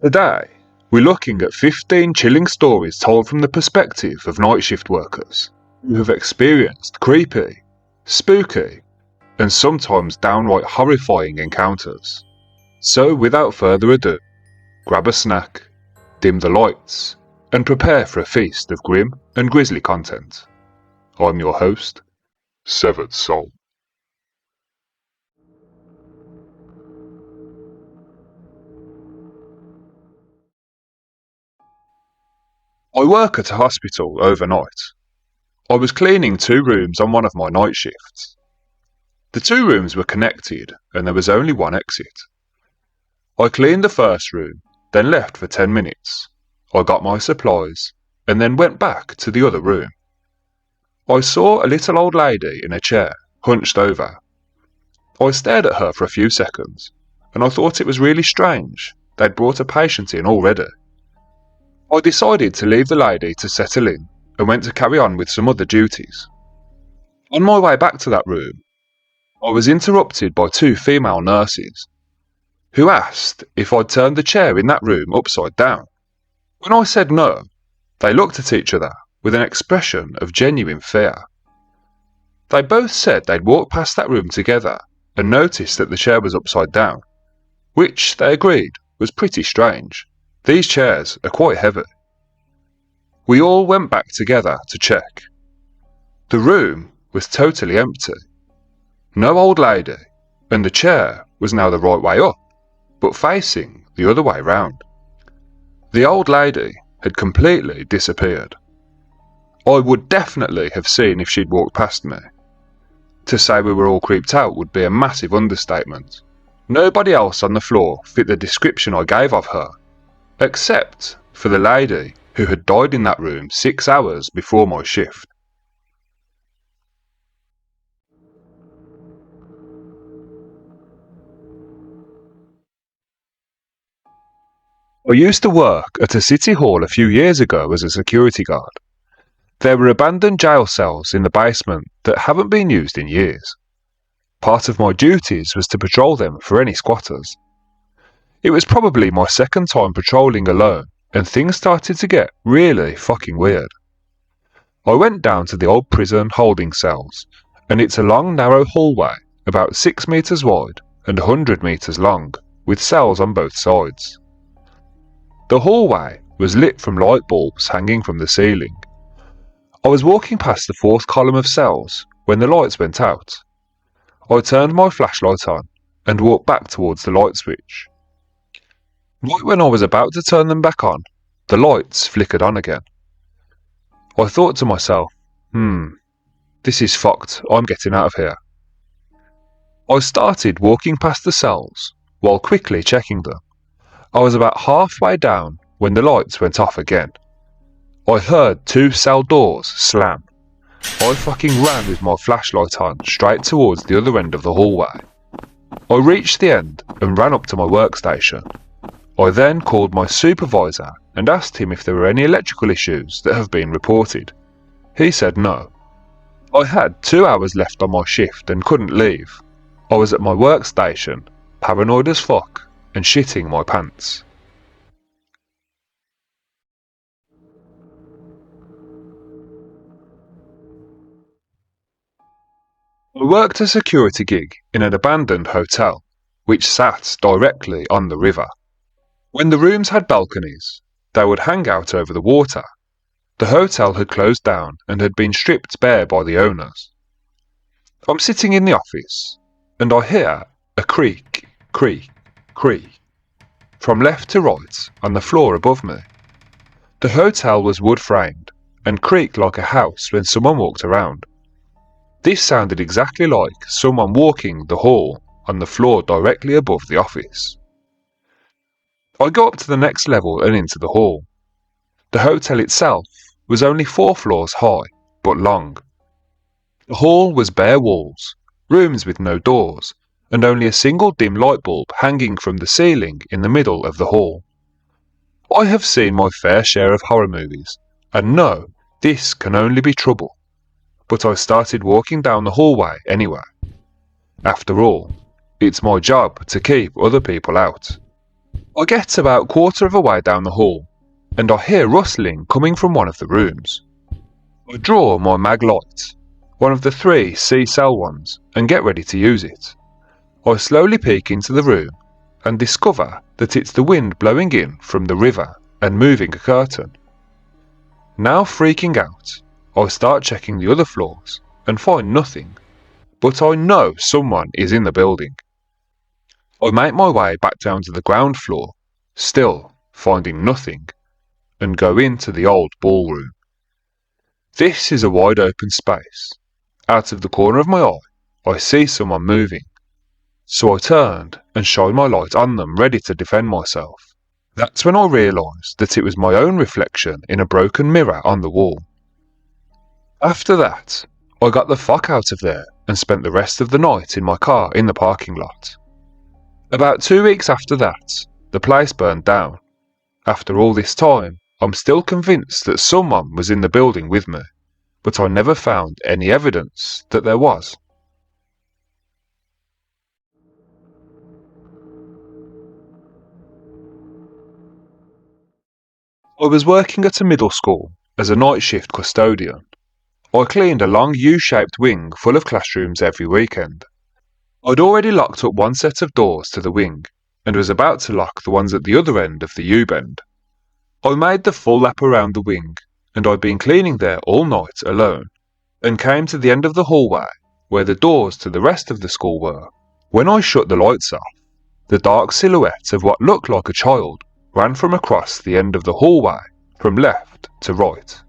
Today, we're looking at 15 chilling stories told from the perspective of night shift workers who have experienced creepy, spooky, and sometimes downright horrifying encounters. So without further ado, grab a snack, dim the lights, and prepare for a feast of grim and grisly content. I'm your host, Severed Soul. I work at a hospital overnight. I was cleaning 2 rooms on one of my night shifts. The 2 rooms were connected and there was only one exit. I cleaned the first room, then left for 10 minutes. I got my supplies and then went back to the other room. I saw a little old lady in a chair, hunched over. I stared at her for a few seconds and I thought it was really strange. They'd brought a patient in already. I decided to leave the lady to settle in and went to carry on with some other duties. On my way back to that room, I was interrupted by 2 female nurses, who asked if I'd turned the chair in that room upside down. When I said no, they looked at each other with an expression of genuine fear. They both said they'd walked past that room together and noticed that the chair was upside down, which they agreed was pretty strange. These chairs are quite heavy. We all went back together to check. The room was totally empty. No old lady, and the chair was now the right way up, but facing the other way round. The old lady had completely disappeared. I would definitely have seen if she'd walked past me. To say we were all creeped out would be a massive understatement. Nobody else on the floor fit the description I gave of her, except for the lady who had died in that room 6 hours before my shift. I used to work at a city hall a few years ago as a security guard. There were abandoned jail cells in the basement that haven't been used in years. Part of my duties was to patrol them for any squatters. It was probably my second time patrolling alone, and things started to get really fucking weird. I went down to the old prison holding cells, and it's a long narrow hallway, about 6 meters wide and 100 meters long, with cells on both sides. The hallway was lit from light bulbs hanging from the ceiling. I was walking past the 4th column of cells when the lights went out. I turned my flashlight on and walked back towards the light switch. Right when I was about to turn them back on, the lights flickered on again. I thought to myself, this is fucked, I'm getting out of here. I started walking past the cells while quickly checking them. I was about halfway down when the lights went off again. I heard 2 cell doors slam. I fucking ran with my flashlight on straight towards the other end of the hallway. I reached the end and ran up to my workstation. I then called my supervisor and asked him if there were any electrical issues that have been reported. He said no. I had 2 hours left on my shift and couldn't leave. I was at my workstation, paranoid as fuck, and shitting my pants. I worked a security gig in an abandoned hotel, which sat directly on the river. When the rooms had balconies, they would hang out over the water. The hotel had closed down and had been stripped bare by the owners. I'm sitting in the office, and I hear a creak, creak, creak, from left to right on the floor above me. The hotel was wood-framed and creaked like a house when someone walked around. This sounded exactly like someone walking the hall on the floor directly above the office. I go up to the next level and into the hall. The hotel itself was only 4 floors high, but long. The hall was bare walls, rooms with no doors, and only a single dim light bulb hanging from the ceiling in the middle of the hall. I have seen my fair share of horror movies, and know this can only be trouble, but I started walking down the hallway anyway. After all, it's my job to keep other people out. I get about quarter of a way down the hall, and I hear rustling coming from one of the rooms. I draw my mag light, one of the 3 C-cell ones, and get ready to use it. I slowly peek into the room and discover that it's the wind blowing in from the river and moving a curtain. Now freaking out, I start checking the other floors and find nothing, but I know someone is in the building. I make my way back down to the ground floor, still finding nothing, and go into the old ballroom. This is a wide open space. Out of the corner of my eye, I see someone moving. So I turned and shined my light on them, ready to defend myself. That's when I realised that it was my own reflection in a broken mirror on the wall. After that, I got the fuck out of there and spent the rest of the night in my car in the parking lot. About 2 weeks after that, the place burned down. After all this time, I'm still convinced that someone was in the building with me, but I never found any evidence that there was. I was working at a middle school as a night shift custodian. I cleaned a long U-shaped wing full of classrooms every weekend. I'd already locked up one set of doors to the wing, and was about to lock the ones at the other end of the U-bend. I made the full lap around the wing, and I'd been cleaning there all night alone, and came to the end of the hallway where the doors to the rest of the school were. When I shut the lights off, the dark silhouette of what looked like a child ran from across the end of the hallway, from left to right.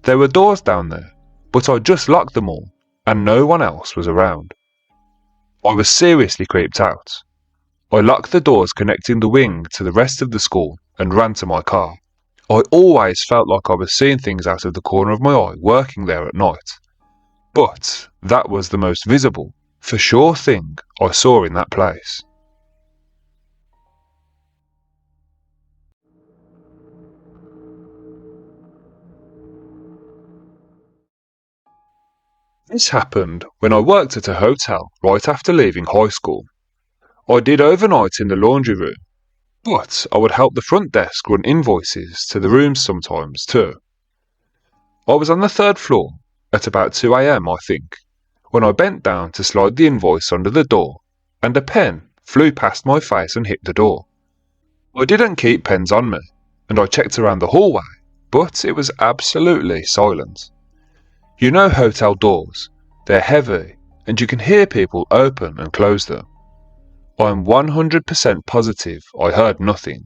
There were doors down there, but I'd just locked them all, and no one else was around. I was seriously creeped out. I locked the doors connecting the wing to the rest of the school and ran to my car. I always felt like I was seeing things out of the corner of my eye working there at night. But that was the most visible, for sure thing I saw in that place. This happened when I worked at a hotel right after leaving high school. I did overnight in the laundry room, but I would help the front desk run invoices to the rooms sometimes too. I was on the 3rd floor at about 2 a.m. I think, when I bent down to slide the invoice under the door, and a pen flew past my face and hit the door. I didn't keep pens on me, and I checked around the hallway, but it was absolutely silent. You know hotel doors, they're heavy, and you can hear people open and close them. I'm 100% positive I heard nothing.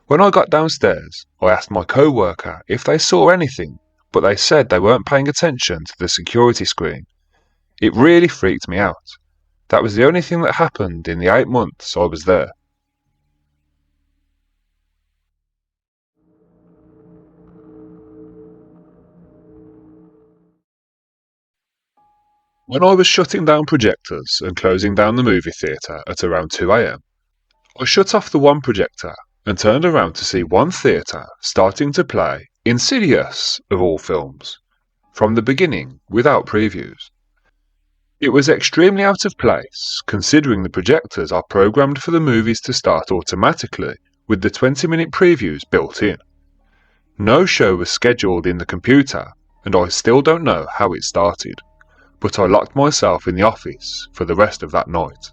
When I got downstairs, I asked my co-worker if they saw anything, but they said they weren't paying attention to the security screen. It really freaked me out. That was the only thing that happened in the 8 months I was there. When I was shutting down projectors and closing down the movie theatre at around 2 a.m, I shut off the one projector and turned around to see one theatre starting to play Insidious, of all films, from the beginning without previews. It was extremely out of place, considering the projectors are programmed for the movies to start automatically with the 20-minute previews built in. No show was scheduled in the computer, and I still don't know how it started, but I locked myself in the office for the rest of that night.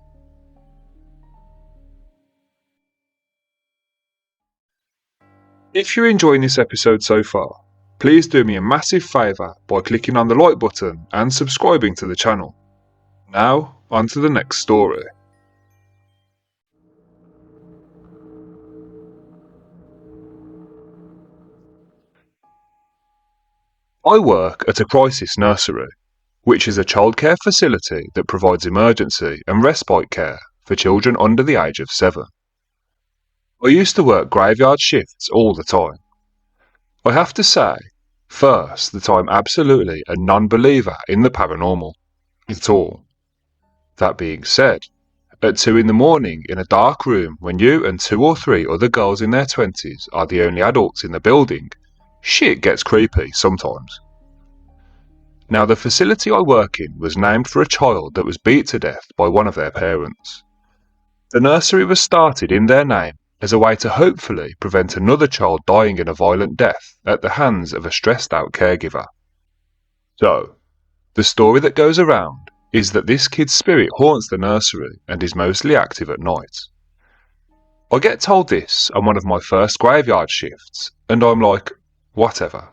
If you're enjoying this episode so far, please do me a massive favour by clicking on the like button and subscribing to the channel. Now, on to the next story. I work at a crisis nursery, which is a childcare facility that provides emergency and respite care for children under the age of 7. I used to work graveyard shifts all the time. I have to say, first, that I'm absolutely a non-believer in the paranormal, at all. That being said, at 2 in the morning in a dark room when you and 2 or 3 other girls in their 20s are the only adults in the building, shit gets creepy sometimes. Now, the facility I work in was named for a child that was beat to death by one of their parents. The nursery was started in their name as a way to hopefully prevent another child dying in a violent death at the hands of a stressed out caregiver. So, the story that goes around is that this kid's spirit haunts the nursery and is mostly active at night. I get told this on one of my first graveyard shifts, and I'm like, whatever,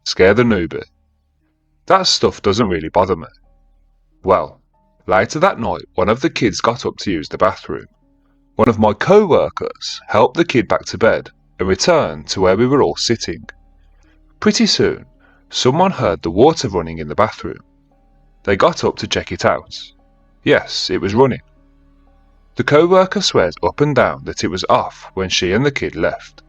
scare the newbie. That stuff doesn't really bother me. Well, later that night, one of the kids got up to use the bathroom. One of my co-workers helped the kid back to bed and returned to where we were all sitting. Pretty soon, someone heard the water running in the bathroom. They got up to check it out. Yes, it was running. The co-worker swears up and down that it was off when she and the kid left.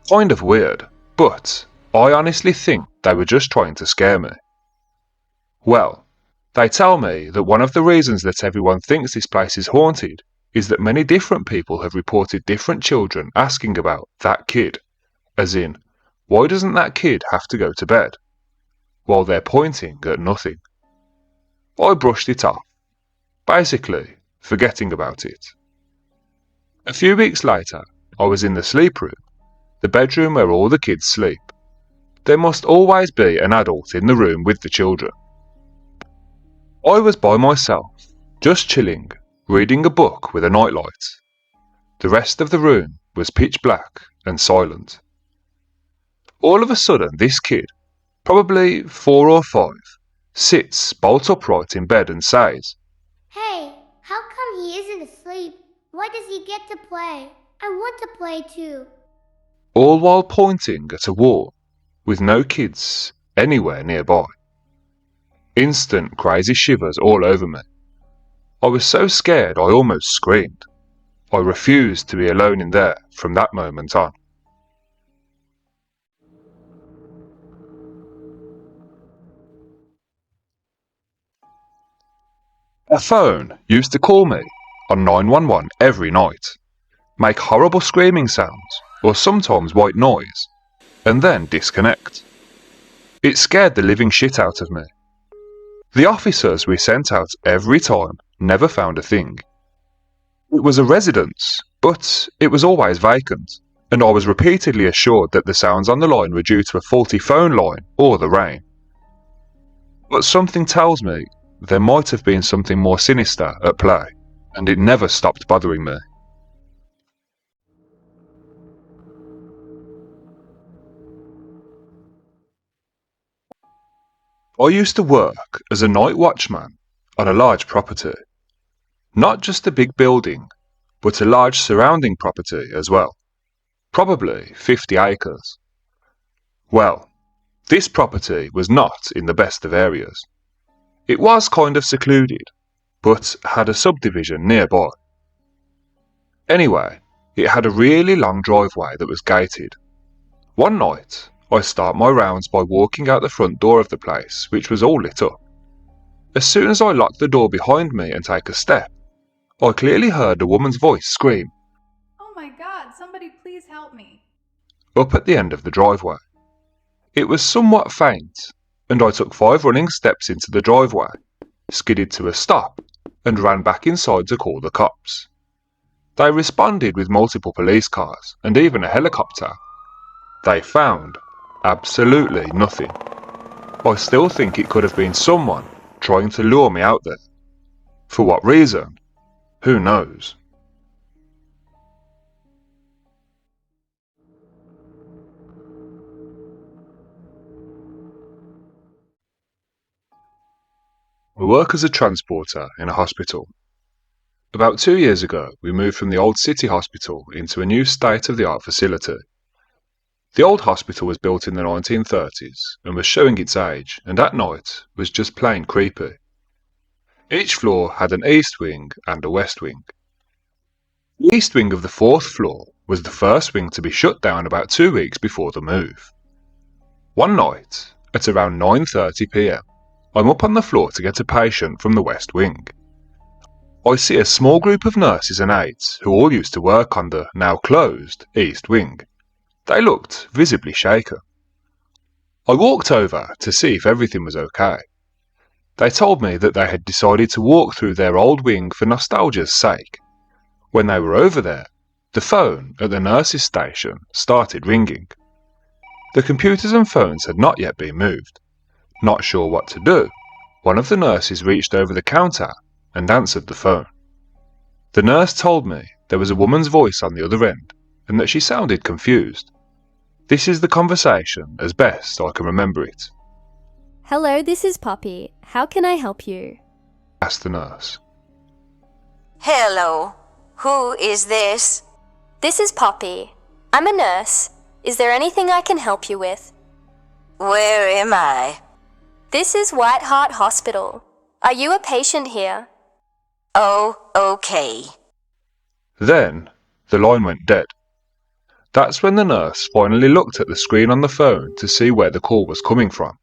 Kind of weird, but I honestly think they were just trying to scare me. Well, they tell me that one of the reasons that everyone thinks this place is haunted is that many different people have reported different children asking about that kid, as in, why doesn't that kid have to go to bed? While they're pointing at nothing. I brushed it off, basically forgetting about it. A few weeks later, I was in the sleep room, the bedroom where all the kids sleep. There must always be an adult in the room with the children. I was by myself, just chilling, reading a book with a nightlight. The rest of the room was pitch black and silent. All of a sudden, this kid, probably 4 or 5, sits bolt upright in bed and says, "Hey, how come he isn't asleep? Why does he get to play? I want to play too." all while pointing at a wall with no kids anywhere nearby. Instant crazy shivers all over me. I was so scared I almost screamed. I refused to be alone in there from that moment on. A phone used to call me on 911 every night, make horrible screaming sounds or sometimes white noise, and then disconnect. It scared the living shit out of me. The officers we sent out every time never found a thing. It was a residence, but it was always vacant, and I was repeatedly assured that the sounds on the line were due to a faulty phone line or the rain. But something tells me there might have been something more sinister at play, and it never stopped bothering me. I used to work as a night watchman on a large property. Not just a big building, but a large surrounding property as well. Probably 50 acres. Well, this property was not in the best of areas. It was kind of secluded, but had a subdivision nearby. Anyway, it had a really long driveway that was gated. One night, I start my rounds by walking out the front door of the place, which was all lit up. As soon as I lock the door behind me and take a step, I clearly heard a woman's voice scream, "Oh my God, somebody please help me," up at the end of the driveway. It was somewhat faint, and I took 5 running steps into the driveway, skidded to a stop, and ran back inside to call the cops. They responded with multiple police cars and even a helicopter. They found absolutely nothing. I still think it could have been someone trying to lure me out there. For what reason? Who knows? I work as a transporter in a hospital. About 2 years ago, we moved from the old city hospital into a new state-of-the-art facility. The old hospital was built in the 1930s and was showing its age, and at night was just plain creepy. Each floor had an east wing and a west wing. The east wing of the 4th floor was the first wing to be shut down about 2 weeks before the move. One night, at around 9:30 p.m, I'm up on the floor to get a patient from the west wing. I see a small group of nurses and aides who all used to work on the now closed east wing. They looked visibly shaken. I walked over to see if everything was okay. They told me that they had decided to walk through their old wing for nostalgia's sake. When they were over there, The phone at the nurse's station started ringing. The computers and phones had not yet been moved. Not sure what to do, one of the nurses reached over the counter and answered the phone. The nurse told me there was a woman's voice on the other end and that she sounded confused. This is the conversation as best I can remember it. Hello, this is Poppy. How can I help you? Asked the nurse. Hello. Who is this? This is Poppy. I'm a nurse. Is there anything I can help you with? Where am I? This is White Hart Hospital. Are you a patient here? Oh, okay. Then the line went dead. That's when the nurse finally looked at the screen on the phone to see where the call was coming from.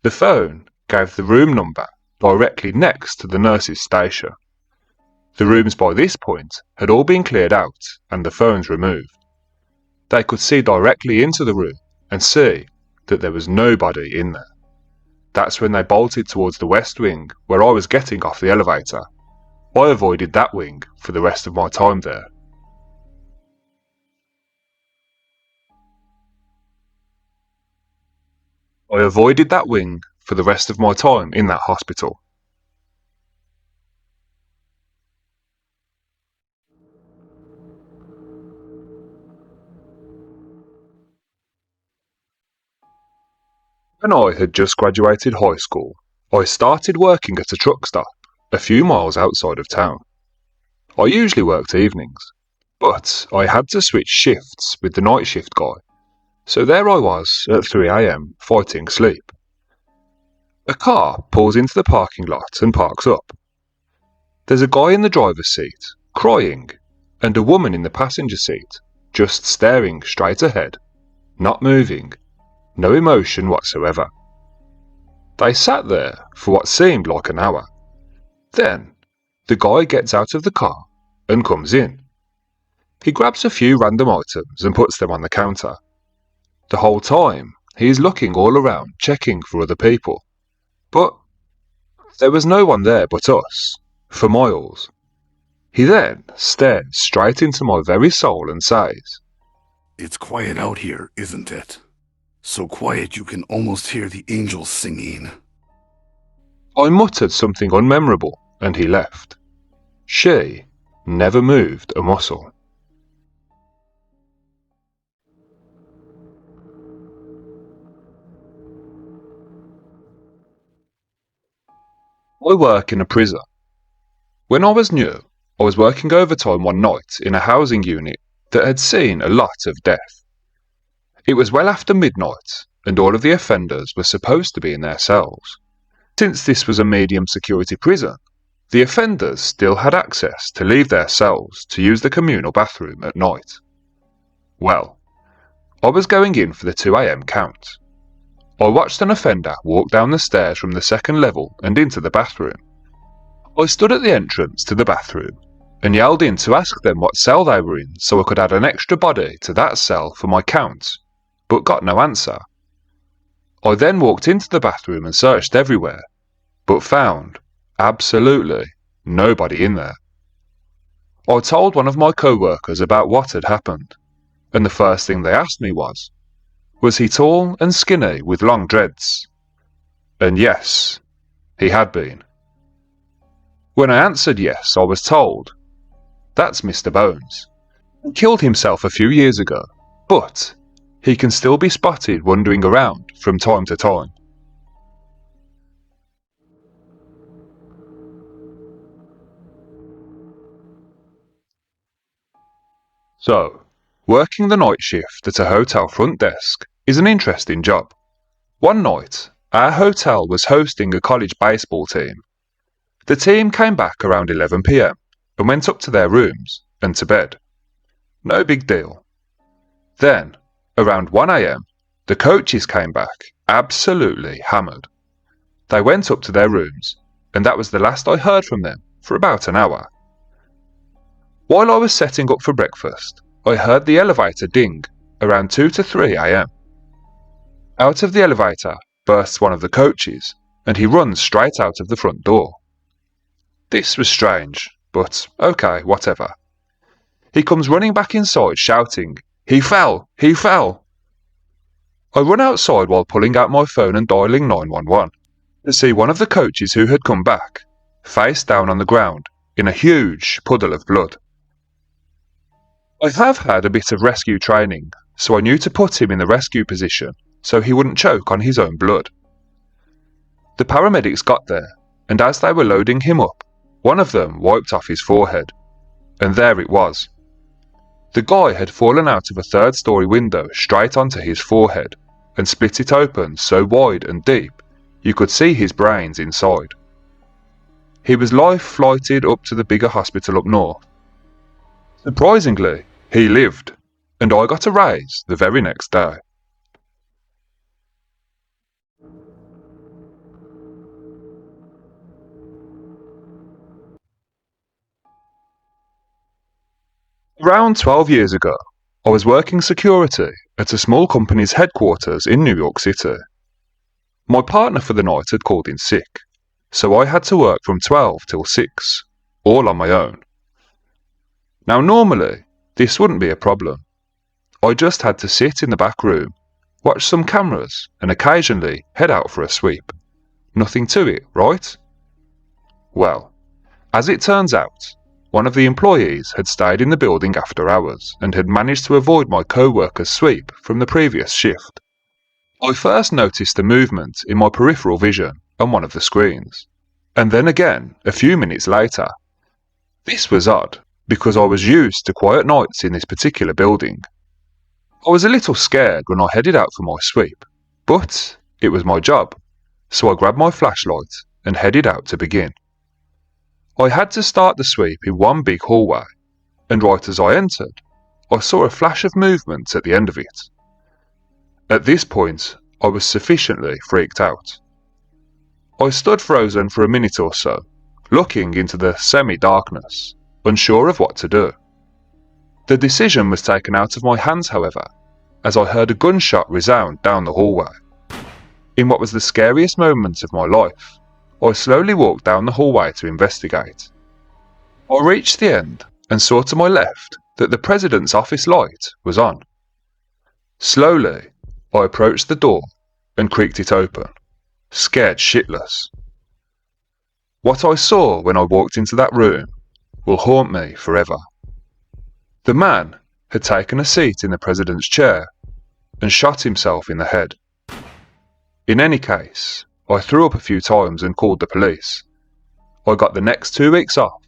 The phone gave the room number directly next to the nurse's station. The rooms by this point had all been cleared out and the phones removed. They could see directly into the room and see that there was nobody in there. That's when they bolted towards the west wing where I was getting off the elevator. I avoided that wing for the rest of my time there. I avoided that wing for the rest of my time in that hospital. When I had just graduated high school, I started working at a truck stop a few miles outside of town. I usually worked evenings, but I had to switch shifts with the night shift guy, so there I was at 3 a.m. fighting sleep. A car pulls into the parking lot and parks up. There's a guy in the driver's seat, crying, and a woman in the passenger seat, just staring straight ahead, not moving, no emotion whatsoever. They sat there for what seemed like an hour. Then, the guy gets out of the car and comes in. He grabs a few random items and puts them on the counter. The whole time, he is looking all around, checking for other people. But there was no one there but us, for miles. He then stares straight into my very soul and says, "It's quiet out here, isn't it? So quiet you can almost hear the angels singing." I muttered something unmemorable and he left. She never moved a muscle. I work in a prison. When I was new, I was working overtime one night in a housing unit that had seen a lot of death. It was well after midnight, and all of the offenders were supposed to be in their cells. Since this was a medium security prison, the offenders still had access to leave their cells to use the communal bathroom at night. Well, I was going in for the 2 a.m. count. I watched an offender walk down the stairs from the second level and into the bathroom. I stood at the entrance to the bathroom and yelled in to ask them what cell they were in so I could add an extra body to that cell for my count, but got no answer. I then walked into the bathroom and searched everywhere, but found absolutely nobody in there. I told one of my co-workers about what had happened, and the first thing they asked me was he tall and skinny with long dreads? And yes, he had been. When I answered yes, I was told, "That's Mr. Bones. He killed himself a few years ago, but he can still be spotted wandering around from time to time." So, working the night shift at a hotel front desk is an interesting job. One night, our hotel was hosting a college baseball team. The team came back around 11 p.m. and went up to their rooms and to bed. No big deal. Then, around 1 a.m., the coaches came back, absolutely hammered. They went up to their rooms, and that was the last I heard from them for about an hour. While I was setting up for breakfast, I heard the elevator ding around 2 to 3 a.m. Out of the elevator bursts one of the coaches, and he runs straight out of the front door. This was strange, but okay, whatever. He comes running back inside shouting, "He fell! He fell!" I run outside while pulling out my phone and dialing 911 to see one of the coaches who had come back, face down on the ground in a huge puddle of blood. I have had a bit of rescue training, so I knew to put him in the rescue position so he wouldn't choke on his own blood. The paramedics got there, and as they were loading him up, one of them wiped off his forehead, and there it was. The guy had fallen out of a third-story window straight onto his forehead and split it open so wide and deep you could see his brains inside. He was life-flighted up to the bigger hospital up north. Surprisingly, he lived, and I got a raise the very next day. Around 12 years ago, I was working security at a small company's headquarters in New York City. My partner for the night had called in sick, so I had to work from 12 till 6, all on my own. Now normally, this wouldn't be a problem. I just had to sit in the back room, watch some cameras, and occasionally head out for a sweep. Nothing to it, right? Well, as it turns out, one of the employees had stayed in the building after hours and had managed to avoid my co-worker's sweep from the previous shift. I first noticed a movement in my peripheral vision on one of the screens, and then again a few minutes later. This was odd, because I was used to quiet nights in this particular building. I was a little scared when I headed out for my sweep, but it was my job, so I grabbed my flashlight and headed out to begin. I had to start the sweep in one big hallway, and right as I entered, I saw a flash of movement at the end of it. At this point, I was sufficiently freaked out. I stood frozen for a minute or so, looking into the semi-darkness, unsure of what to do. The decision was taken out of my hands, however, as I heard a gunshot resound down the hallway. In what was the scariest moment of my life, I slowly walked down the hallway to investigate. I reached the end and saw to my left that the president's office light was on. Slowly, I approached the door and creaked it open, scared shitless. What I saw when I walked into that room will haunt me forever. The man had taken a seat in the president's chair and shot himself in the head. In any case, I threw up a few times and called the police. I got the next 2 weeks off,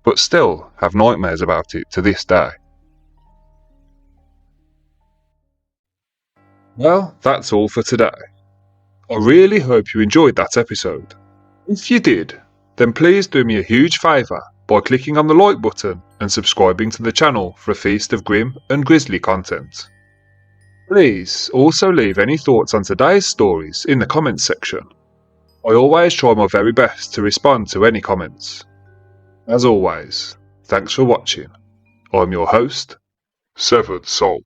but still have nightmares about it to this day. Well, that's all for today. I really hope you enjoyed that episode. If you did, then please do me a huge favour by clicking on the like button and subscribing to the channel for a feast of grim and grisly content. Please also leave any thoughts on today's stories in the comments section. I always try my very best to respond to any comments. As always, thanks for watching. I'm your host, Severed Soul.